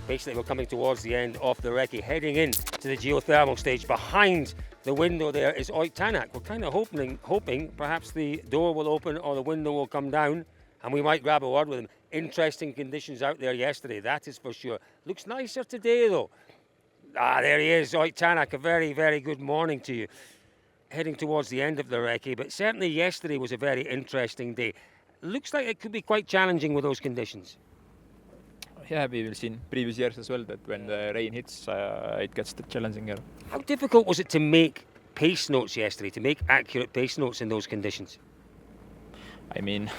Basically, we're coming towards the end of the recce, heading in to the geothermal stage. Behind the window there is Oitanak. We're kind of hoping perhaps the door will open or the window will come down and we might grab a word with him. Interesting conditions out there yesterday, that is for sure. Looks nicer today though. There he is, Oitanak. A very, very good morning to you. Heading towards the end of the recce, but certainly yesterday was a very interesting day. Looks like it could be quite challenging with those conditions. Yeah, we've seen previous years as well that when the rain hits, it gets challenging. How difficult was it to make pace notes yesterday, to make accurate pace notes in those conditions? I mean,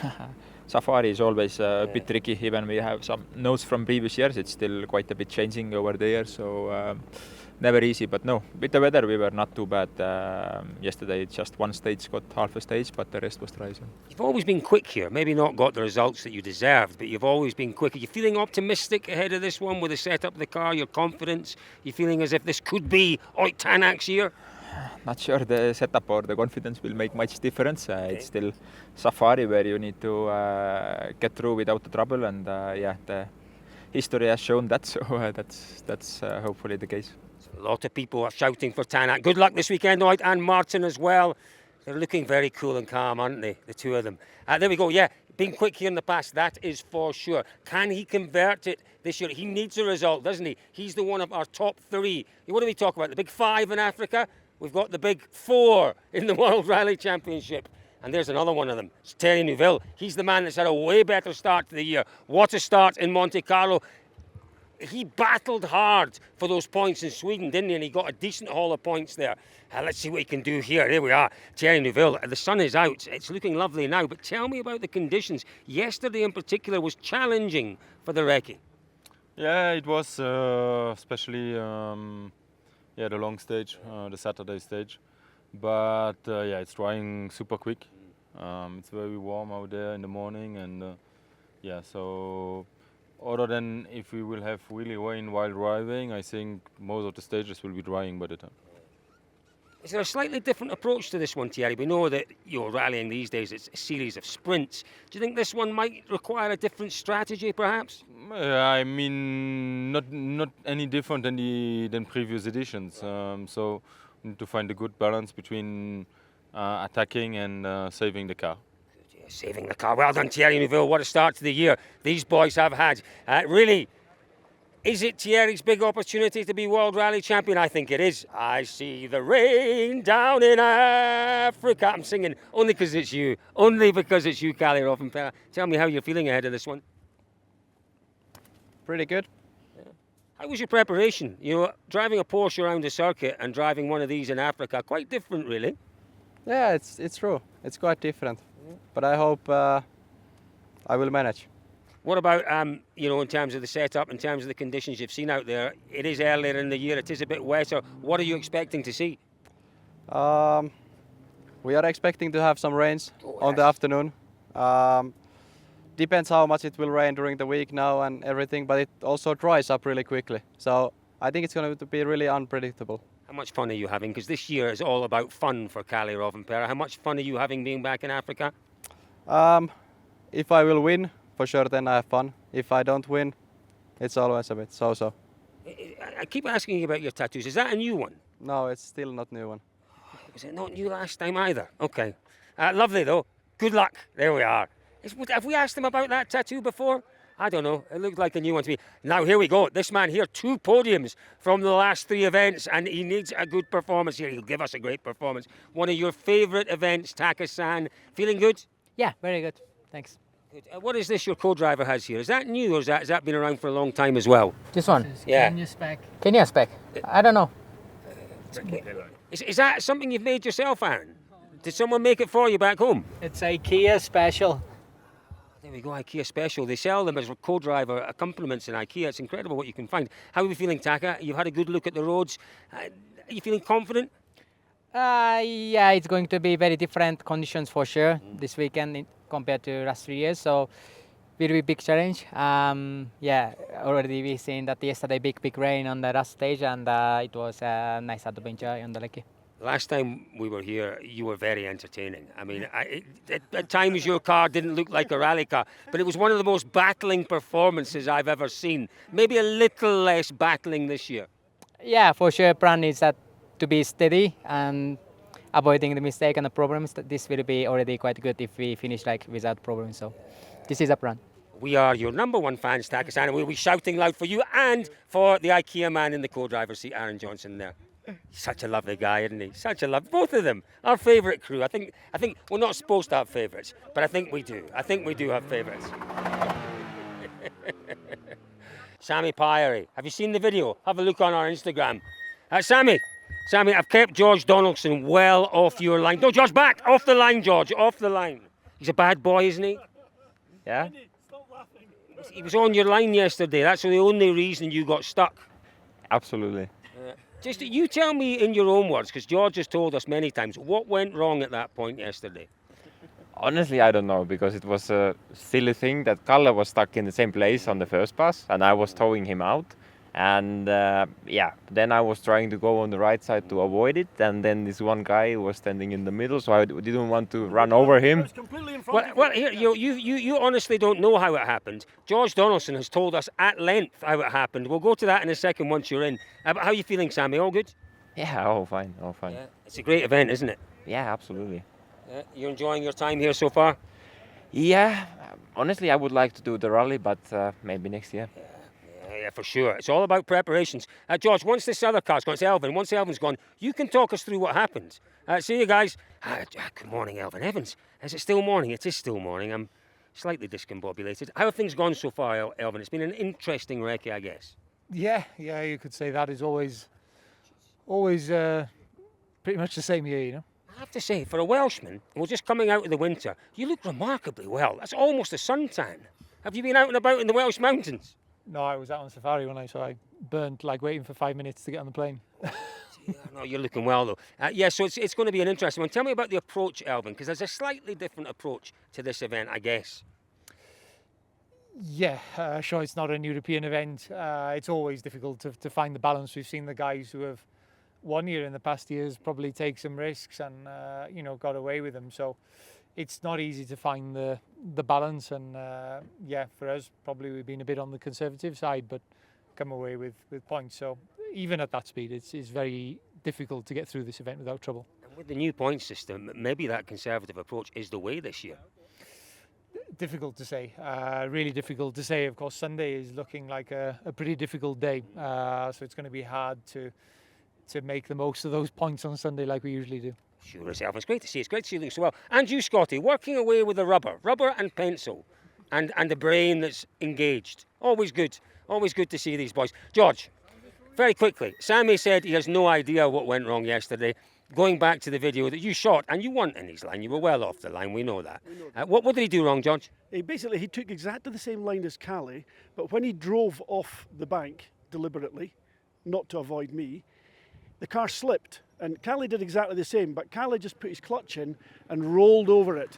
Safari is always a bit tricky. Even we have some notes from previous years, it's still quite a bit changing over the years. So never easy, but no, with the weather we were not too bad. Yesterday just one stage got half a stage, but the rest was dry. So. You've always been quick here, maybe not got the results that you deserved, but you've always been quick. Are you feeling optimistic ahead of this one with the setup of the car, your confidence? You feeling as if this could be Oitanak's year? Not sure the setup or the confidence will make much difference. It's still Safari where you need to get through without the trouble, and the history has shown that, so that's hopefully the case. A lot of people are shouting for Tanak. Good luck this weekend, Oit, and Martin as well. They're looking very cool and calm, aren't they, the two of them? There we go, yeah, been quick here in the past, that is for sure. Can he convert it this year? He needs a result, doesn't he? He's the one of our top three. What do we talk about? The big five in Africa? We've got the big four in the World Rally Championship. And there's another one of them. It's Thierry Neuville. He's the man that's had a way better start to the year. What a start in Monte Carlo. He battled hard for those points in Sweden, didn't he? And he got a decent haul of points there. Let's see what he can do here. There we are, Thierry Neuville. The sun is out. It's looking lovely now. But tell me about the conditions. Yesterday in particular was challenging for the recce. Yeah, it was, especially the long stage, the Saturday stage. But it's drying super quick. It's very warm out there in the morning, and so other than if we will have really rain while driving, I think most of the stages will be drying by the time. Is there a slightly different approach to this one, Thierry? We know that you're rallying these days, it's a series of sprints. Do you think this one might require a different strategy, perhaps? I mean, not any different than previous editions. So we need to find a good balance between attacking and saving the car. Saving the car. Well done, Thierry Neuville. What a start to the year these boys have had. Really, is it Thierry's big opportunity to be World Rally Champion? I think it is. I see the rain down in Africa. I'm singing only because it's you. Only because it's you, Kalle Rovanperä. Tell me how you're feeling ahead of this one. Pretty good. Yeah. How was your preparation? You know, driving a Porsche around the circuit and driving one of these in Africa, quite different, really. Yeah, it's true. It's quite different. But I hope I will manage. What about, in terms of the setup, in terms of the conditions you've seen out there? It is earlier in the year, it is a bit wetter. What are you expecting to see? We are expecting to have some rains on the afternoon. Depends how much it will rain during the week now and everything, but it also dries up really quickly. So I think it's going to be really unpredictable. How much fun are you having? Because this year is all about fun for Kalle Rovanperä. How much fun are you having being back in Africa? If I will win, for sure, then I have fun. If I don't win, it's always a bit so-so. I keep asking you about your tattoos. Is that a new one? No, it's still not a new one. Was it not new last time either? Okay. Lovely, though. Good luck. There we are. Have we asked him about that tattoo before? I don't know. It looked like a new one to me. Now, here we go. This man here, 2 podiums from the last 3 events, and he needs a good performance here. He'll give us a great performance. One of your favourite events, Taka-san. Feeling good? Yeah, very good. Thanks. Good. What is this your co-driver has here? Is that new, or has that been around for a long time as well? This one? Yeah. Kenya spec. Kenya spec? I don't know. Is that something you've made yourself, Aaron? Did someone make it for you back home? It's a Kia special. There we go, IKEA special. They sell them as co-driver accompaniments in IKEA. It's incredible what you can find. How are you feeling, Taka? You've had a good look at the roads. Are you feeling confident? Yeah, it's going to be very different conditions for sure this weekend compared to last 3 years. So, will be big challenge. Already we've seen that yesterday big rain on the last stage, and it was a nice adventure on the recce. Last time we were here, you were very entertaining. I mean, at times your car didn't look like a rally car, but it was one of the most battling performances I've ever seen. Maybe a little less battling this year. Yeah, for sure. Plan is that to be steady and avoiding the mistake and the problems. That this will be already quite good if we finish like without problems. So this is a plan. We are your number one fans, Takis, and we'll be shouting loud for you and for the IKEA man in the co-driver's seat, Aaron Johnson there. Such a lovely guy, isn't he? Such a love. Both of them, our favourite crew. I think we're not supposed to have favourites, but I think we do. I think we do have favourites. Sammy Pyrie, have you seen the video? Have a look on our Instagram. Sammy, I've kept George Donaldson well off your line. No, George, back! Off the line, George, off the line. He's a bad boy, isn't he? Yeah? He was on your line yesterday. That's the only reason you got stuck. Absolutely. Just you tell me in your own words, because George has told us many times, what went wrong at that point yesterday? Honestly, I don't know, because it was a silly thing that Kalle was stuck in the same place on the first pass and I was towing him out. And then I was trying to go on the right side to avoid it, and then this one guy was standing in the middle, so I didn't want to run over him. Well, here you honestly don't know how it happened. George Donaldson has told us at length how it happened. We'll go to that in a second once you're in. But how are you feeling, Sammy? All good? Yeah, all fine. Yeah. It's a great event, isn't it? Yeah, absolutely. Yeah. You're enjoying your time here so far? Yeah, honestly, I would like to do the rally, but maybe next year. Yeah, for sure. It's all about preparations. George, once this other car's gone, it's Elvin. Once Elvin's gone, you can talk us through what happened. See you guys. Good morning, Elvin Evans. Is it still morning? It is still morning. I'm slightly discombobulated. How have things gone so far, Elvin? It's been an interesting recce, I guess. Yeah, you could say that is always pretty much the same year, you know. I have to say, for a Welshman, we're just coming out of the winter, you look remarkably well. That's almost a suntan. Have you been out and about in the Welsh mountains? No, I was out on safari so I burnt like waiting for 5 minutes to get on the plane. No, you're looking well though. So it's going to be an interesting one. Tell me about the approach, Elvin, because there's a slightly different approach to this event, I guess. Yeah, sure, it's not a European event. It's always difficult to find the balance. We've seen the guys who have won here in the past years probably take some risks and got away with them. So it's not easy to find the balance, and for us probably we've been a bit on the conservative side, but come away with points. So even at that speed, it's very difficult to get through this event without trouble. And with the new point system, maybe that conservative approach is the way this year. Difficult to say, really difficult to say. Of course, Sunday is looking like a pretty difficult day, so it's going to be hard to make the most of those points on Sunday like we usually do. Sure as hell. It's great to see. It's great to see you doing so well. And you, Scotty, working away with the rubber and pencil, and the brain that's engaged. Always good. Always good to see these boys. George, very quickly, Sammy said he has no idea what went wrong yesterday. Going back to the video that you shot, and you weren't in his line, you were well off the line, we know that. What did he do wrong, George? He took exactly the same line as Kalle, but when he drove off the bank deliberately, not to avoid me, the car slipped. And Kalle did exactly the same, but Kalle just put his clutch in and rolled over it.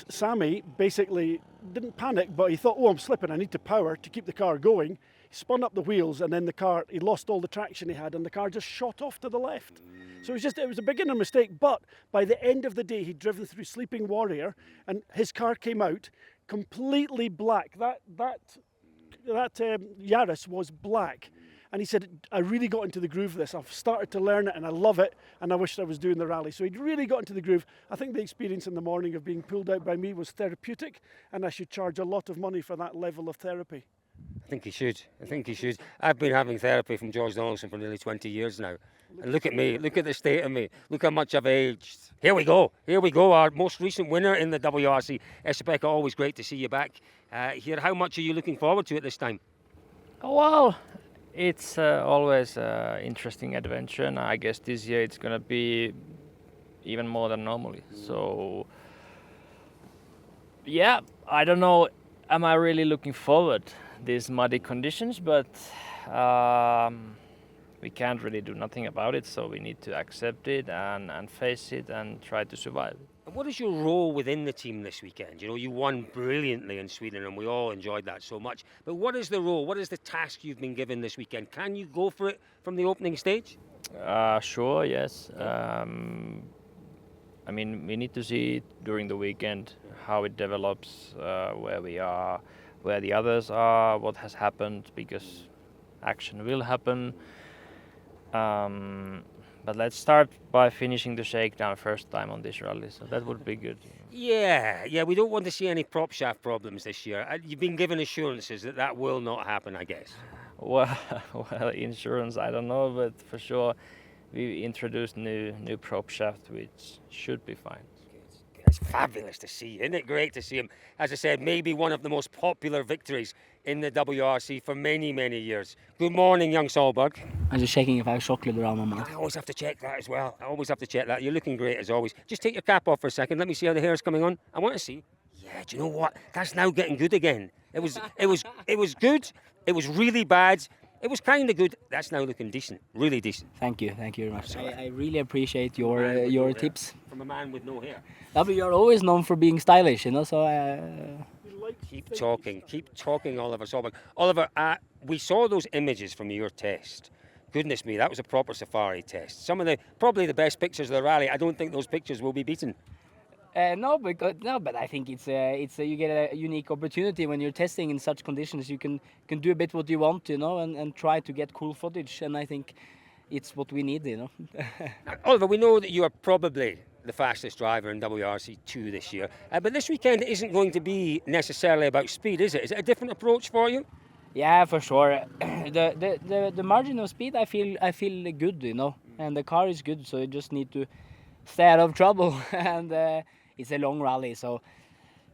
Sammy basically didn't panic, but he thought, I'm slipping, I need to power to keep the car going. He spun up the wheels, and then he lost all the traction he had, and the car just shot off to the left. So it was a beginner mistake, but by the end of the day, he'd driven through Sleeping Warrior, and his car came out completely black. That Yaris was black. And he said, I really got into the groove of this. I've started to learn it and I love it, and I wished I was doing the rally. So he'd really got into the groove. I think the experience in the morning of being pulled out by me was therapeutic, and I should charge a lot of money for that level of therapy. I think he should. I've been having therapy from George Donaldson for nearly 20 years now. And look at me, look at the state of me, look how much I've aged. Here we go, our most recent winner in the WRC. Esa-Pekka, always great to see you back here. How much are you looking forward to it this time? Well, it's always an interesting adventure, and I guess this year it's going to be even more than normally. So, yeah, I don't know, am I really looking forward these muddy conditions, but we can't really do nothing about it, so we need to accept it and face it and try to survive. And what is your role within the team this weekend? You know, you won brilliantly in Sweden and we all enjoyed that so much. But what is the role? What is the task you've been given this weekend? Can you go for it from the opening stage? Sure, yes. I mean, we need to see during the weekend how it develops, where we are, where the others are, what has happened, because action will happen. But let's start by finishing the shakedown first time on this rally, so that would be good. Yeah, we don't want to see any prop shaft problems this year. You've been given assurances that that will not happen, I guess. Well, insurance, I don't know, but for sure we introduced new prop shaft, which should be fine. It's fabulous to see, isn't it? Great to see him. As I said, maybe one of the most popular victories in the WRC for many, many years. Good morning, young Solberg. I'm just checking if I have chocolate around my mouth. I always have to check that as well. I always have to check that. You're looking great as always. Just take your cap off for a second. Let me see how the hair's coming on. I want to see. Yeah, do you know what? That's now getting good again. It was good. It was really bad. It was kind of good. That's now looking decent. Really decent. Thank you very much. I really appreciate your tips. From a man with no hair. Yeah, but you're always known for being stylish, you know. So Keep talking, Oliver Solberg. Oliver, we saw those images from your test. Goodness me, that was a proper safari test. Probably the best pictures of the rally. I don't think those pictures will be beaten. but I think you get a unique opportunity when you're testing in such conditions. You can do a bit what you want, you know, and try to get cool footage. And I think it's what we need, you know. Oliver, we know that you are probably the fastest driver in WRC2 this year, but this weekend isn't going to be necessarily about speed, is it? Is it a different approach for you? Yeah, for sure. The margin of speed, I feel good, you know, and the car is good, so you just need to stay out of trouble. And it's a long rally, so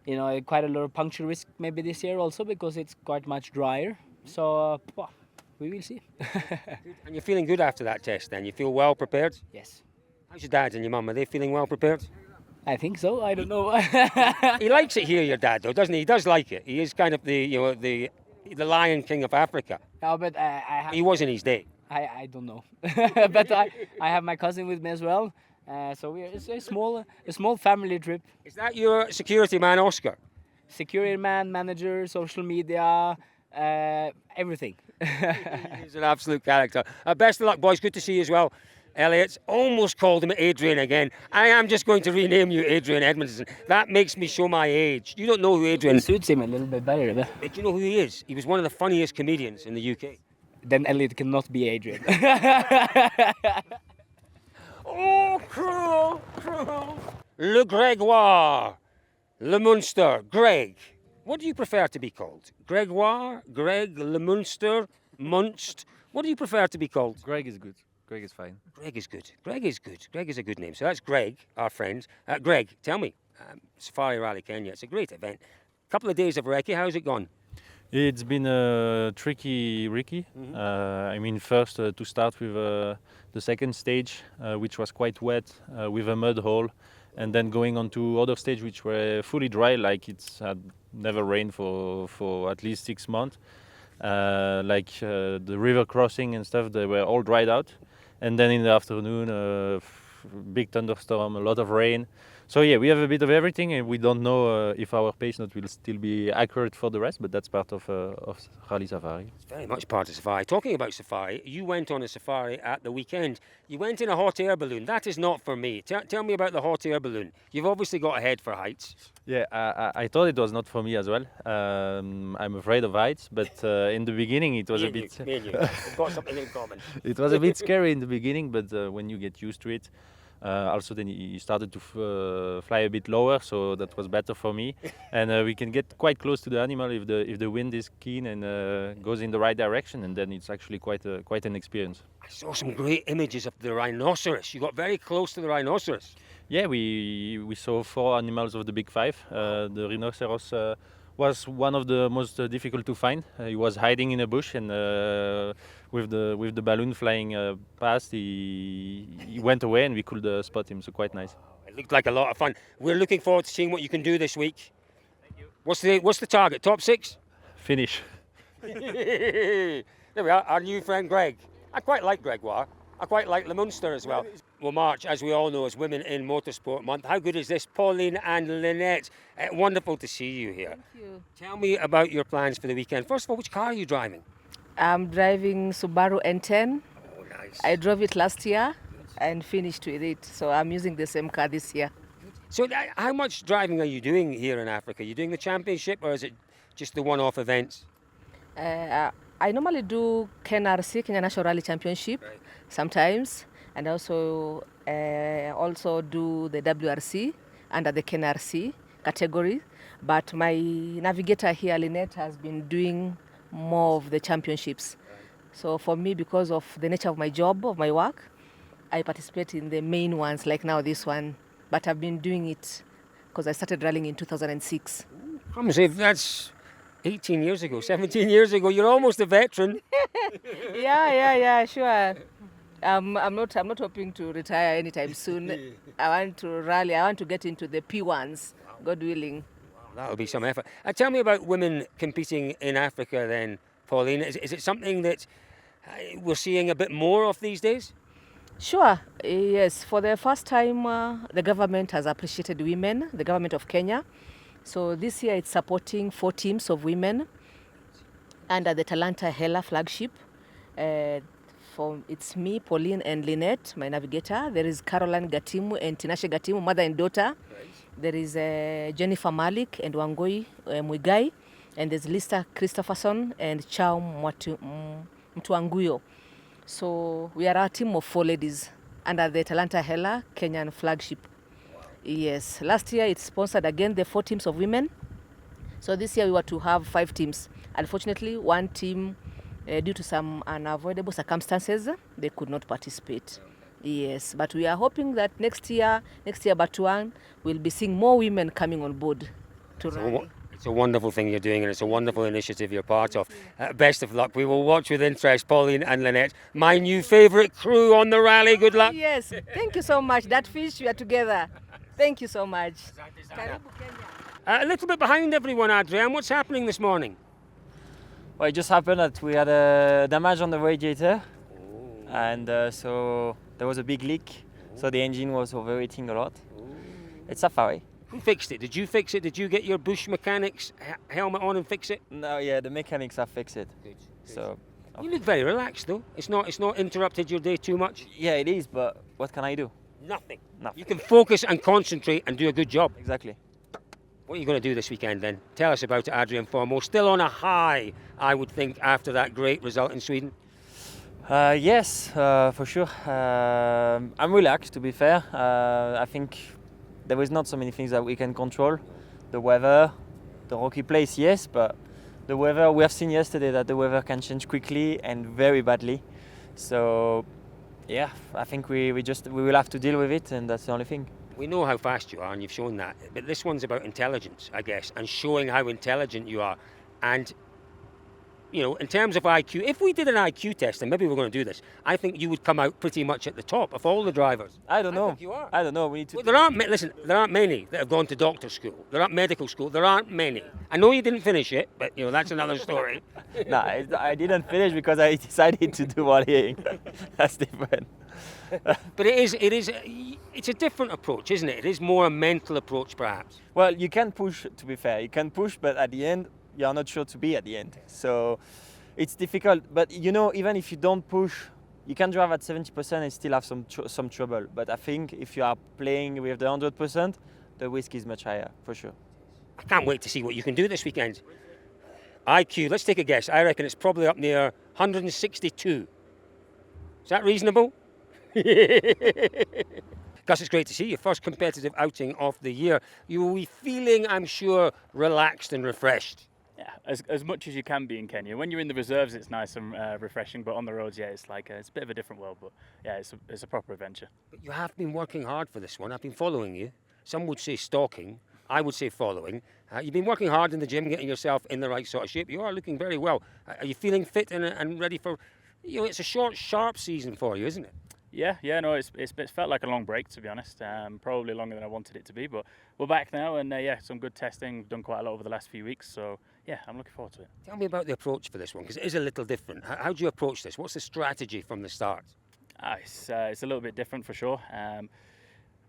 you know, quite a lot of puncture risk maybe this year also because it's quite much drier. So we will see. And you're feeling good after that test then? You feel well prepared? Yes. How's your dad and your mum? Are they feeling well prepared? I think so. I don't know. He likes it here, your dad, though, doesn't he? He does like it. He is kind of the Lion King of Africa. No, but He was in his day. I don't know. But I have my cousin with me as well. So it's a small family trip. Is that your security man, Oscar? Security man, manager, social media, everything. He's an absolute character. Best of luck, boys. Good to see you as well. Elliot's almost called him Adrian again. I am just going to rename you Adrian Edmondson. That makes me show my age. You don't know who Adrian is. It suits him a little bit better. But do you know who he is? He was one of the funniest comedians in the UK. Then Elliot cannot be Adrian. Oh, cruel. Le Gregoire. Le Munster. Greg. What do you prefer to be called? Gregoire? Greg? Le Munster? Munst? What do you prefer to be called? Greg is good. Greg is fine. Greg is good. Greg is a good name. So that's Greg, our friend. Greg, tell me, Safari Rally Kenya, it's a great event. Couple of days of recce, how's it gone? It's been tricky, Ricky. I mean, first to start with the second stage, which was quite wet, with a mud hole, and then going on to other stage which were fully dry, like it's had never rained for at least 6 months. The river crossing and stuff, they were all dried out. And then in the afternoon, big thunderstorm, a lot of rain. So yeah, we have a bit of everything, and we don't know if our pace note will still be accurate for the rest, but that's part of Rally Safari. It's very much part of Safari. Talking about Safari, you went on a safari at the weekend. You went in a hot air balloon. That is not for me. Tell me about the hot air balloon. You've obviously got a head for heights. Yeah, I thought it was not for me as well. I'm afraid of heights, but in the beginning it was a bit... We've got something in common. It was a bit scary in the beginning, but when you get used to it, also then you started to fly a bit lower, so that was better for me. And we can get quite close to the animal if the wind is keen and goes in the right direction, and then it's actually quite an experience. I saw some great images of the rhinoceros. You got very close to the rhinoceros. Yeah, we saw 4 animals of the big 5. The rhinoceros was one of the most difficult to find. He was hiding in a bush, and with the balloon flying past, he went away, and we could spot him. So quite nice. It looked like a lot of fun. We're looking forward to seeing what you can do this week. Thank you. What's the target? Top 6? Finish. There we are. Our new friend Greg. I quite like Gregoire. I quite like Le Munster as well. Well, March, as we all know, is Women in Motorsport Month. How good is this? Pauline and Lynette, wonderful to see you here. Thank you. Tell me about your plans for the weekend. First of all, which car are you driving? I'm driving Subaru N10. Oh, nice. I drove it last year and finished with it. So I'm using the same car this year. So how much driving are you doing here in Africa? Are you doing the championship or is it just the one-off events? I normally do KNRC, Kenya National Rally Championship, sometimes, and also do the WRC under the KNRC category. But my navigator here, Lynette, has been doing more of the championships. So for me, because of the nature of my job, of my work, I participate in the main ones, like now this one. But I've been doing it because I started rallying in 2006. That's 18 years ago, 17 years ago. You're almost a veteran. Yeah, sure. I'm not hoping to retire anytime soon. I want to rally. I want to get into the P1s, God willing. That'll be some effort. Tell me about women competing in Africa then, Pauline. Is it something that we're seeing a bit more of these days? Sure, yes. For the first time, the government has appreciated women, the government of Kenya. So this year it's supporting 4 teams of women under the Talanta Hela flagship. It's me, Pauline and Lynette, my navigator. There is Caroline Gatimu and Tinashe Gatimu, mother and daughter. There is Jennifer Malik and Wangoi Muigai. And there's Lisa Christopherson and Chao Mtuanguyo. So we are a team of 4 ladies under the Talanta Hela Kenyan flagship. Yes, last year it sponsored again the 4 teams of women. So this year we were to have 5 teams. Unfortunately, 1 team, due to some unavoidable circumstances, they could not participate. Yes, but we are hoping that next year Batuan, we'll be seeing more women coming on board to rally. It's a wonderful thing you're doing and it's a wonderful initiative you're part of. Best of luck. We will watch with interest, Pauline and Lynette, my new favourite crew on the rally. Good luck. Yes, thank you so much. DirtFish, we are together. Thank you so much. Karibu, Kenya. A little bit behind everyone, Adrian. What's happening this morning? Well, it just happened that we had a damage on the radiator, and so there was a big leak, so the engine was overheating a lot. It's Safari. Who fixed it? Did you fix it? Did you get your Bush Mechanics helmet on and fix it? No, yeah, the mechanics have fixed it. Good. So. You look very relaxed though. It's not interrupted your day too much? Yeah, it is, but what can I do? Nothing. Nothing. You can focus and concentrate and do a good job. Exactly. What are you going to do this weekend then? Tell us about it, Adrian Formo. Still on a high, I would think, after that great result in Sweden. Yes, for sure. I'm relaxed, to be fair. I think there is not so many things that we can control. The weather, the rocky place, yes, but the weather, we have seen yesterday that the weather can change quickly and very badly. So, yeah, I think we will have to deal with it, and that's the only thing. We know how fast you are, and you've shown that. But this one's about intelligence, I guess, and showing how intelligent you are. And, you know, in terms of IQ, if we did an IQ test, and maybe we're going to do this, I think you would come out pretty much at the top of all the drivers. I don't know. I think you are. I don't know. We need to. Well, there aren't many that have gone to doctor school. There aren't medical school. There aren't many. I know you didn't finish it, but you know that's another story. No, I didn't finish because I decided to do volleying. That's different. But it's a different approach, isn't it? It is more a mental approach, perhaps. Well, you can push, to be fair. You can push, but at the end, you're not sure to be at the end. So it's difficult. But, you know, even if you don't push, you can drive at 70% and still have some trouble. But I think if you are playing with the 100%, the risk is much higher, for sure. I can't wait to see what you can do this weekend. IQ, let's take a guess. I reckon it's probably up near 162. Is that reasonable? Gus, it's great to see you. First competitive outing of the year. You will be feeling, I'm sure, relaxed and refreshed. Yeah, as much as you can be in Kenya. When you're in the reserves, it's nice and refreshing, but on the roads, yeah, it's like it's a bit of a different world. But yeah, it's a proper adventure. But you have been working hard for this one. I've been following you. Some would say stalking. I would say following. You've been working hard in the gym, getting yourself in the right sort of shape. You are looking very well. Are you feeling fit and ready for? You know, it's a short, sharp season for you, isn't it? Yeah, no, it's felt like a long break, to be honest. Probably longer than I wanted it to be, but we're back now, and yeah, some good testing. We've done quite a lot over the last few weeks, so yeah, I'm looking forward to it. Tell me about the approach for this one, because it is a little different. How do you approach this? What's the strategy from the start? It's a little bit different for sure.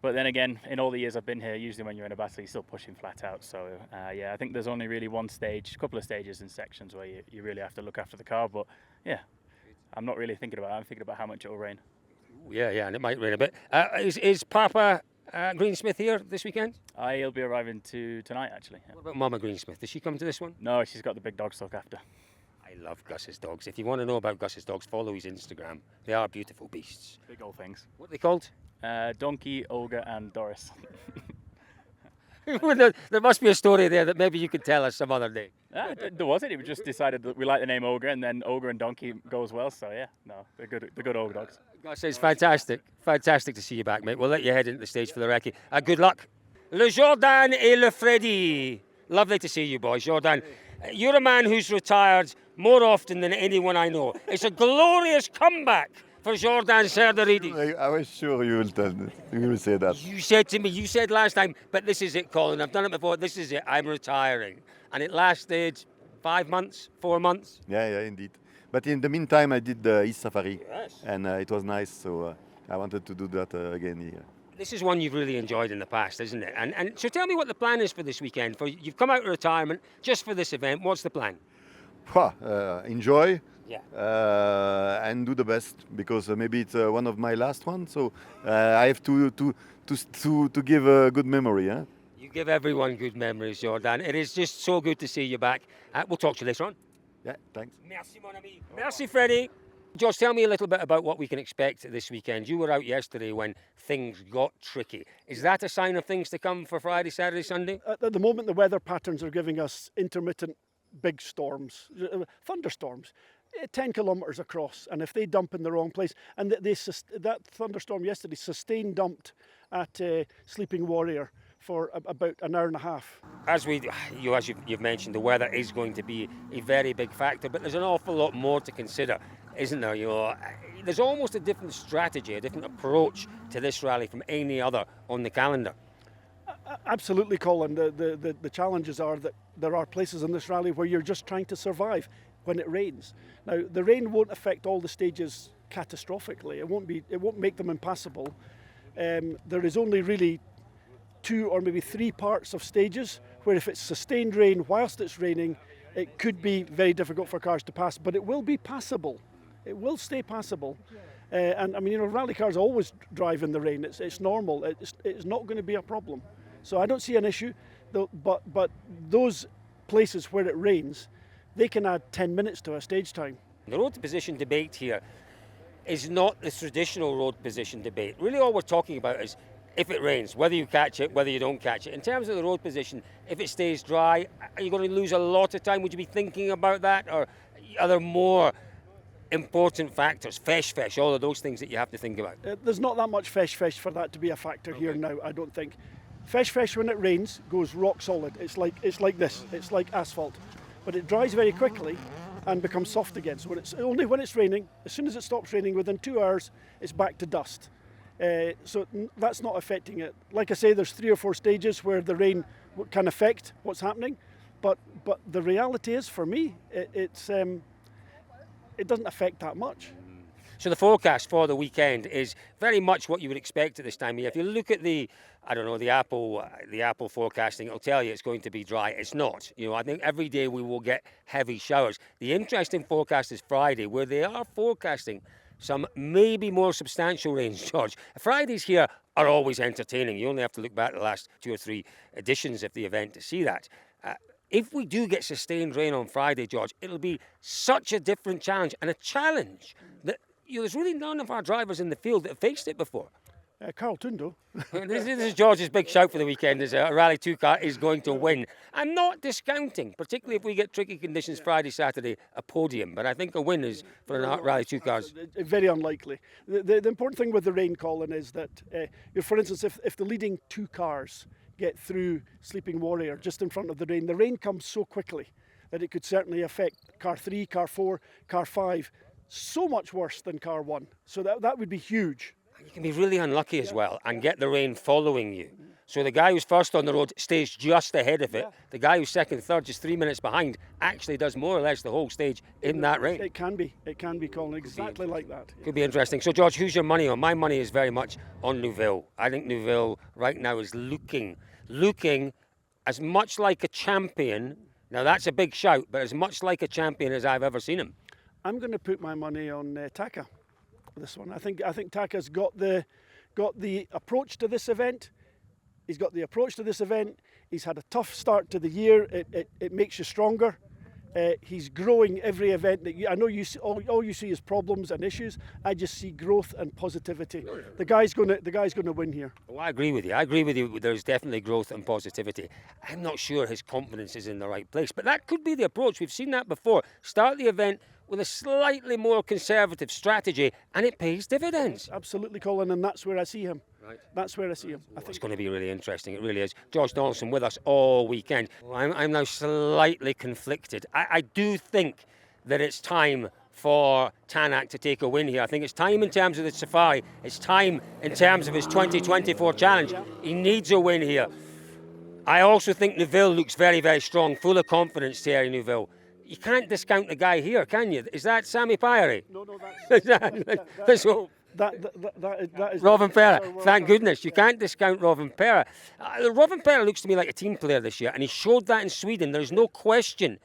But then again, in all the years I've been here, usually when you're in a battle, you're still pushing flat out. So yeah, I think there's only really one stage, a couple of stages and sections where you really have to look after the car. But yeah, I'm not really thinking about it. I'm thinking about how much it will rain. Yeah, and it might rain a bit. Is Papa Greensmith here this weekend? He'll be arriving tonight, actually. Yeah. What about Mama Greensmith? Does she come to this one? No, she's got the big dog to look after. I love Gus's dogs. If you want to know about Gus's dogs, follow his Instagram. They are beautiful beasts. Big old things. What are they called? Donkey, Olga, and Doris. There must be a story there that maybe you could tell us some other day. There wasn't. We just decided that we like the name Olga, and then Olga and Donkey goes well. So yeah, no, they're good old dogs. Gus, it's fantastic. Fantastic to see you back, mate. We'll let you head into the stage for the recce. Good luck. Le Jordan et le Freddy. Lovely to see you, boys. Jordan, you're a man who's retired more often than anyone I know. It's a glorious comeback for Jordan Serdaridis. I was sure you will tell me. You will say that. You said to me, you said last time, but this is it, Colin. I've done it before. This is it. I'm retiring. And it lasted 5 months, 4 months. Yeah, indeed. But in the meantime, I did the East Safari. Yes. And it was nice, so I wanted to do that again here. This is one you've really enjoyed in the past, isn't it? And so tell me what the plan is for this weekend. You've come out of retirement just for this event. What's the plan? Enjoy. Yeah. And do the best, because maybe it's one of my last ones. So I have to give a good memory. Huh? You give everyone good memories, Jordan. It is just so good to see you back. We'll talk to you later on. Yeah, thanks. Merci, mon ami. Merci, Freddie. George, tell me a little bit about what we can expect this weekend. You were out yesterday when things got tricky. Is that a sign of things to come for Friday, Saturday, Sunday? At the moment, the weather patterns are giving us intermittent big storms, thunderstorms, 10 kilometres across, and if they dump in the wrong place, and that thunderstorm yesterday sustained dumped at Sleeping Warrior for about an hour and a half. As you've mentioned, the weather is going to be a very big factor, but there's an awful lot more to consider, isn't there? You know, there's almost a different strategy, a different approach to this rally from any other on the calendar. Absolutely, Colin. The challenges are that there are places in this rally where you're just trying to survive when it rains. Now, the rain won't affect all the stages catastrophically. It won't make them impassable. There is only really 2 or maybe 3 parts of stages where if it's sustained rain whilst it's raining, it could be very difficult for cars to pass, but it will be passable. It will stay passable. And I mean, you know, rally cars always drive in the rain. It's normal. It's not going to be a problem. So I don't see an issue. But those places where it rains, they can add 10 minutes to a stage time. The road position debate here is not the traditional road position debate. Really all we're talking about is if it rains, whether you catch it, whether you don't catch it. In terms of the road position, if it stays dry, are you going to lose a lot of time? Would you be thinking about that? Or are there more important factors, fesh, all of those things that you have to think about? There's not that much fesh for that to be a factor here now, I don't think. Fesh when it rains goes rock solid. It's like this. It's like asphalt. But it dries very quickly and becomes soft again. So only when it's raining, as soon as it stops raining, within 2 hours, it's back to dust. So that's not affecting it. Like I say, there's 3 or 4 stages where the rain can affect what's happening. But the reality is, for me, it doesn't affect that much. So the forecast for the weekend is very much what you would expect at this time of year. If you look at the Apple forecasting, it'll tell you it's going to be dry. It's not. You know, I think every day we will get heavy showers. The interesting forecast is Friday, where they are forecasting some maybe more substantial rains, George. Fridays here are always entertaining. You only have to look back at the last 2 or 3 editions of the event to see that. If we do get sustained rain on Friday, George, it'll be such a different challenge, and a challenge that there's really none of our drivers in the field that have faced it before. Carl Tundo. This is George's big shout for the weekend, is a Rally 2 car is going to win. I'm not discounting, particularly if we get tricky conditions Friday, Saturday, a podium, but I think a win is for Rally 2 cars. Very unlikely. The important thing with the rain, Colin, is that, for instance, if the leading 2 cars get through Sleeping Warrior just in front of the rain comes so quickly that it could certainly affect car 3, car 4, car 5, so much worse than car 1. So that would be huge. You can be really unlucky as well and get the rain following you. So the guy who's first on the road stays just ahead of it. The guy who's second, third, just 3 minutes behind, actually does more or less the whole stage in that rain. It can be, Colin, exactly like that. Could be interesting. So George, who's your money on? My money is very much on Neuville. I think Neuville right now is looking as much like a champion. Now that's a big shout, but as much like a champion as I've ever seen him. I'm going to put my money on Taka for this one. I think Taka's got the approach to this event. He's got the approach to this event. He's had a tough start to the year. It makes you stronger. He's growing every event that I know you see, all you see is problems and issues. I just see growth and positivity. The guy's going to win here. Well, I agree with you. I agree with you. There's definitely growth and positivity. I'm not sure his confidence is in the right place, but that could be the approach. We've seen that before. Start the event with a slightly more conservative strategy, and it pays dividends. Absolutely, Colin, and that's where I see him. Right. That's where I see him. I think it's going to be really interesting. It really is. George Donaldson with us all weekend. I'm now slightly conflicted. I do think that it's time for Tanak to take a win here. I think it's time in terms of the Safari. It's time in terms of his 2024 challenge. He needs a win here. I also think Neuville looks very, very strong, full of confidence, Thierry Neuville. You can't discount the guy here, can you? Is that Sammy Pyrie? No, that's that is Rovanperä, thank goodness. You can't discount Rovanperä. Rovanperä looks to me like a team player this year, and he showed that in Sweden. There's no question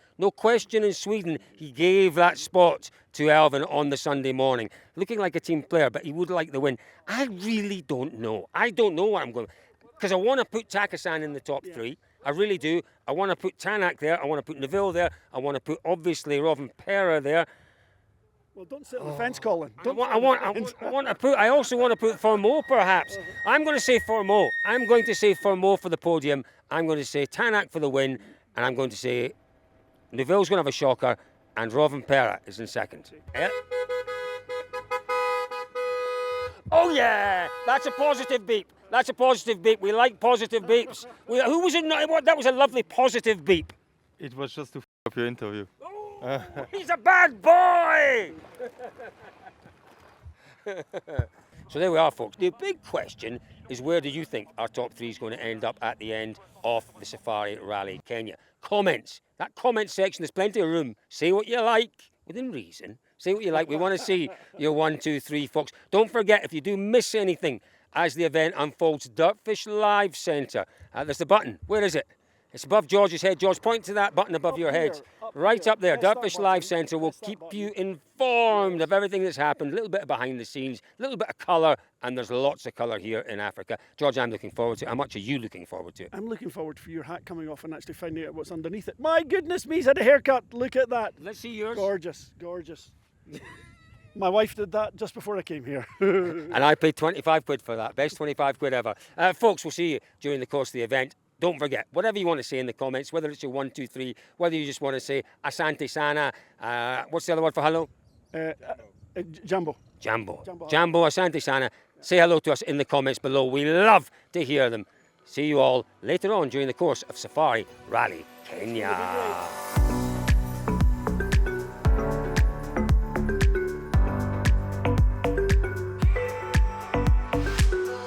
in Sweden. He gave that spot to Elvin on the Sunday morning. Looking like a team player, but he would like the win. I really don't know. I don't know what I'm going to... Because I want to put Takasan in the top three. I really do. I want to put Tanak there. I want to put Neuville there. I want to put, obviously, Rovanperä there. Well, don't sit on the fence, Colin. I also want to put Formaux, perhaps. I'm going to say Formaux. I'm going to say Formaux for the podium. I'm going to say Tanak for the win. And I'm going to say Neuville's going to have a shocker. And Rovanperä is in second. Yeah. Oh, yeah. That's a positive beep. That's a positive beep. We like positive beeps. Who was it? That was a lovely positive beep. It was just to f up your interview. He's a bad boy! So there we are, folks. The big question is, where do you think our top three is going to end up at the end of the Safari Rally Kenya? Comments. That comment section, there's plenty of room. Say what you like, within reason. Say what you like. We want to see your 1, 2, 3, folks. Don't forget, if you do miss anything as the event unfolds, DirtFish Live Centre. There's the button. Where is it? It's above George's head. George, point to that button above your head. Right up there. DirtFish Live Centre will keep you informed of everything that's happened. A little bit of behind the scenes, a little bit of colour, and there's lots of colour here in Africa. George, I'm looking forward to it. How much are you looking forward to it? I'm looking forward for your hat coming off and actually finding out what's underneath it. My goodness me, he's had a haircut. Look at that. Let's see yours. Gorgeous, gorgeous. My wife did that just before I came here. And I paid 25 quid for that. Best 25 quid ever. Folks, we'll see you during the course of the event. Don't forget, whatever you want to say in the comments, whether it's your 1, 2, 3, whether you just want to say Asante Sana, what's the other word for hello? Jambo. Jambo, Asante Sana. Say hello to us in the comments below. We love to hear them. See you all later on during the course of Safari Rally Kenya.